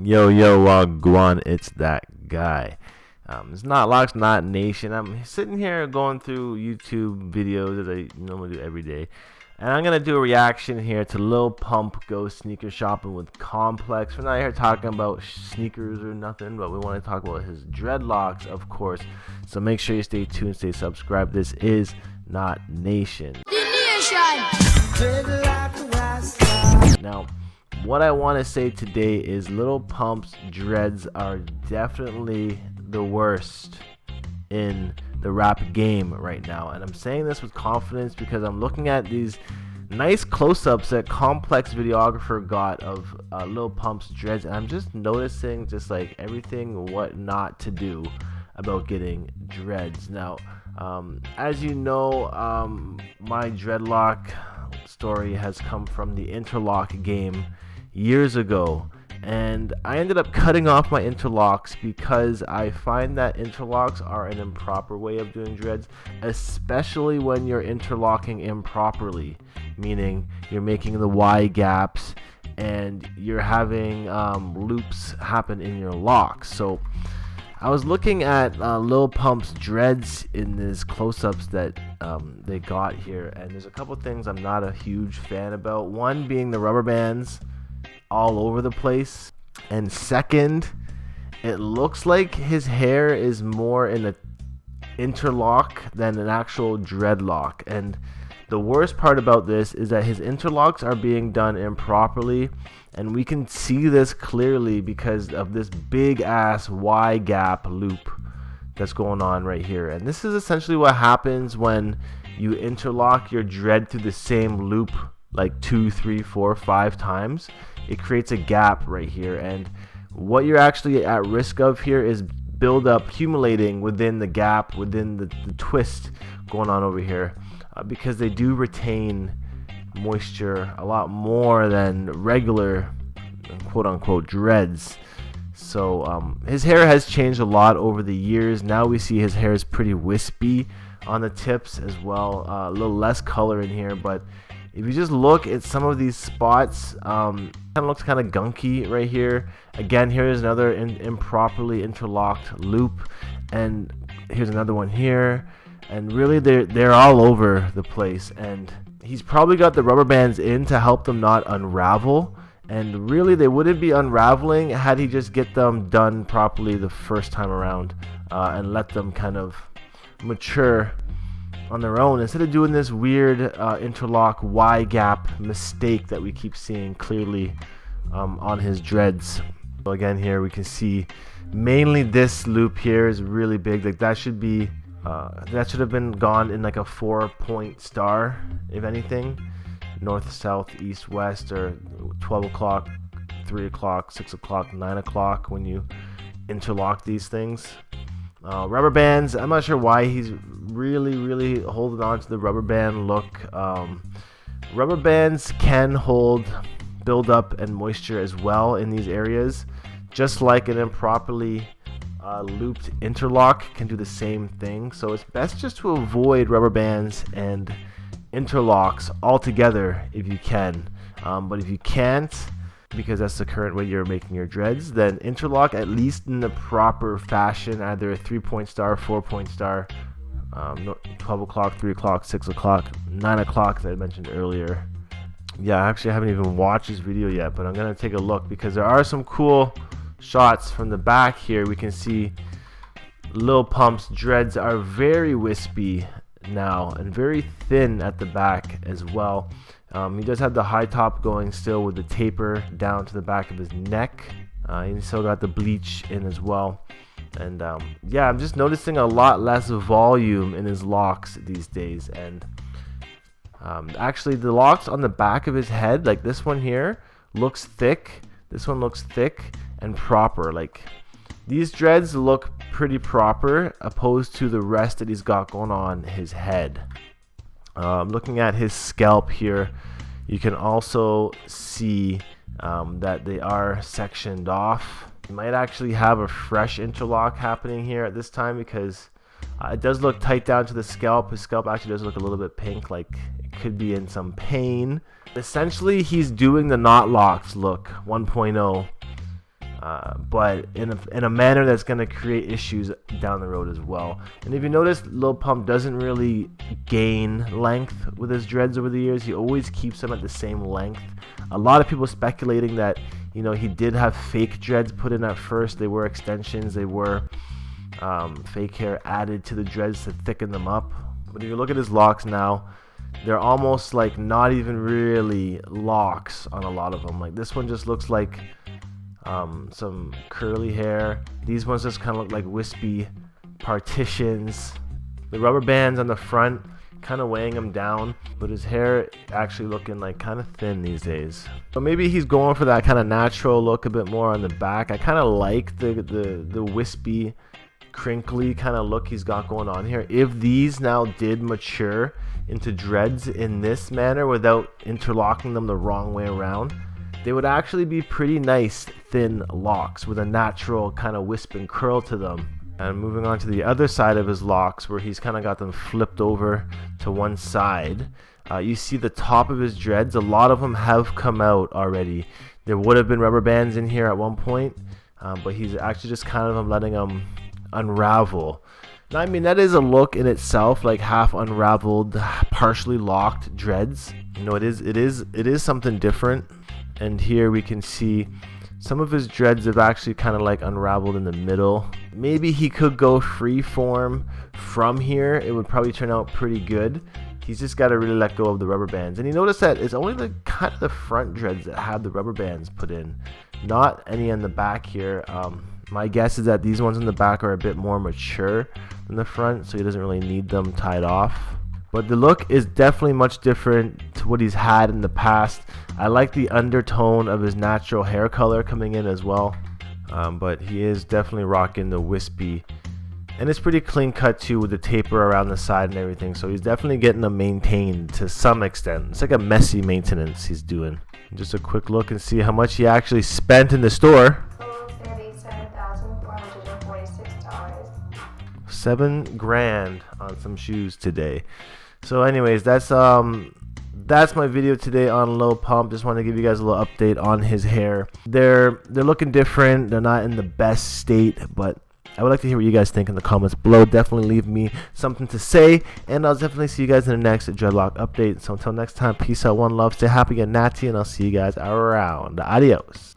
Yo, yo, Guan, it's that guy. It's not Locks, not Nation. I'm sitting here going through YouTube videos as I normally do every day. And I'm going to do a reaction here to Lil Pump go sneaker shopping with Complex. We're not here talking about sneakers or nothing, but we want to talk about his dreadlocks, of course. So make sure you stay tuned, stay subscribed. This is Not Nation. Now, what I want to say today is Lil Pump's dreads are definitely the worst in the rap game right now. And I'm saying this with confidence because I'm looking at these nice close-ups that Complex videographer got of Lil Pump's dreads, and I'm just noticing just like everything what not to do about getting dreads. Now, as you know, my dreadlock story has come from the interlock game years ago, and I ended up cutting off my interlocks because I find that interlocks are an improper way of doing dreads, especially when you're interlocking improperly, meaning you're making the Y gaps and you're having loops happen in your locks. So I was looking at Lil Pump's dreads in these close-ups that they got here, and there's a couple things I'm not a huge fan about. One being the rubber bands all over the place, and second, it looks like his hair is more in an interlock than an actual dreadlock. And the worst part about this is that his interlocks are being done improperly, and we can see this clearly because of this big ass Y gap loop that's going on right here. And this is essentially what happens when you interlock your dread through the same loop like 2, 3, 4, 5 times. It creates a gap right here, and what you're actually at risk of here is buildup accumulating within the gap, within the twist going on over here, because they do retain moisture a lot more than regular quote-unquote dreads. So his hair has changed a lot over the years. Now we see his hair is pretty wispy on the tips as well, a little less color in here, but if you just look at some of these spots, kind of looks kind of gunky right here. Again, here is another improperly interlocked loop, and here's another one here, and really they're all over the place. And he's probably got the rubber bands in to help them not unravel, and really they wouldn't be unraveling had he just get them done properly the first time around and let them kind of mature on their own, instead of doing this weird interlock Y gap mistake that we keep seeing clearly on his dreads. So again, here we can see mainly this loop here is really big. Like that should have been gone in like a 4-point star, if anything, north, south, east, west, or 12 o'clock, 3 o'clock, 6 o'clock, 9 o'clock when you interlock these things. Rubber bands, I'm not sure why he's really holding on to the rubber band look. Rubber bands can hold buildup and moisture as well in these areas, just like an improperly looped interlock can do the same thing. So it's best just to avoid rubber bands and interlocks altogether if you can. But if you can't, because that's the current way you're making your dreads, then interlock at least in the proper fashion, either a 3-point star, 4-point star, 12 o'clock, 3 o'clock, 6 o'clock, 9 o'clock, as I mentioned earlier. Yeah, actually I haven't even watched this video yet, but I'm gonna take a look because there are some cool shots from the back here. We can see Lil Pump's dreads are very wispy now and very thin at the back as well. He does have the high top going still with the taper down to the back of his neck. He still got the bleach in as well. And yeah, I'm just noticing a lot less volume in his locks these days. And actually the locks on the back of his head, like this one here, looks thick. This one looks thick and proper. Like these dreads look pretty proper opposed to the rest that he's got going on his head. Looking at his scalp here, you can also see that they are sectioned off. You might actually have a fresh interlock happening here at this time because it does look tight down to the scalp. His scalp actually does look a little bit pink, like it could be in some pain. Essentially, he's doing the knotlocks look 1.0 but in a manner that's going to create issues down the road as well. And if you notice, Lil Pump doesn't really gain length with his dreads over the years. He always keeps them at the same length. A lot of people speculating that, you know, he did have fake dreads put in at first. They were extensions. They were fake hair added to the dreads to thicken them up. But if you look at his locks now, they're almost like not even really locks on a lot of them. Like this one just looks like some curly hair. These ones just kind of look like wispy partitions. The rubber bands on the front kind of weighing him down, but his hair actually looking like kind of thin these days. So maybe he's going for that kind of natural look a bit more on the back. I kind of like the wispy, crinkly kind of look he's got going on here. If these now did mature into dreads in this manner without interlocking them the wrong way around, they would actually be pretty nice thin locks with a natural kind of wisp and curl to them. And moving on to the other side of his locks, where he's kind of got them flipped over to one side, you see the top of his dreads. A lot of them have come out already. There would have been rubber bands in here at one point, but he's actually just kind of letting them unravel. Now, I mean, that is a look in itself, like half unraveled, partially locked dreads. You know, it is something different. And here we can see some of his dreads have actually kind of like unraveled in the middle. Maybe he could go free form from here. It would probably turn out pretty good. He's just got to really let go of the rubber bands. And you notice that it's only the kind of the front dreads that have the rubber bands put in, not any in the back here. My guess is that these ones in the back are a bit more mature than the front, so he doesn't really need them tied off. But the look is definitely much different to what he's had in the past. I like the undertone of his natural hair color coming in as well. But he is definitely rocking the wispy. And it's pretty clean cut too, with the taper around the side and everything. So he's definitely getting them maintained to some extent. It's like a messy maintenance he's doing. Just a quick look and see how much he actually spent in the store. $7,000 on some shoes today. So anyways, that's my video today on Lil Pump. Just want to give you guys a little update on his hair. They're looking different. They're not in the best state, but I would like to hear what you guys think in the comments below. Definitely leave me something to say, and I'll definitely see you guys in the next dreadlock update. So until next time, peace out, one love, stay happy and natty, and I'll see you guys around. Adios.